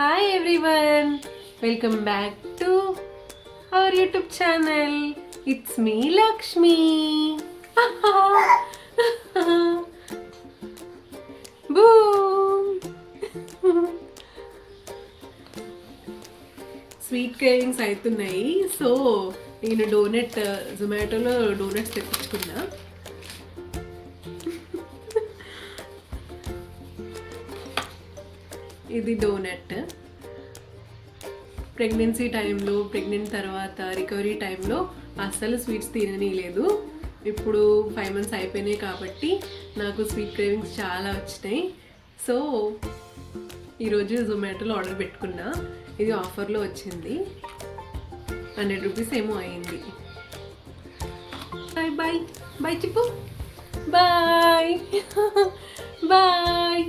Hi everyone, welcome back to our YouTube channel. It's me Lakshmi. Boom. Sweet cravings అవుతున్నాయి. So నేను జొమాటోలో donuts తెప్పించుకున్నా. ఇది donut. Pregnancy టైంలో, pregnant తర్వాత, recovery టైంలో అస్సలు స్వీట్స్ తిననీయలేదు. ఇప్పుడు 5 months అయిపోయినాయి కాబట్టి నాకు స్వీట్ క్రేవింగ్స్ చాలా వచ్చినాయి. సో ఈరోజు జొమాటోలో ఆర్డర్ పెట్టుకున్నా. ఇది ఆఫర్లో వచ్చింది. 100 rupees ఏమో అయింది. బాయ్ బాయ్ బాయ్ చెప్పు. Bye bye.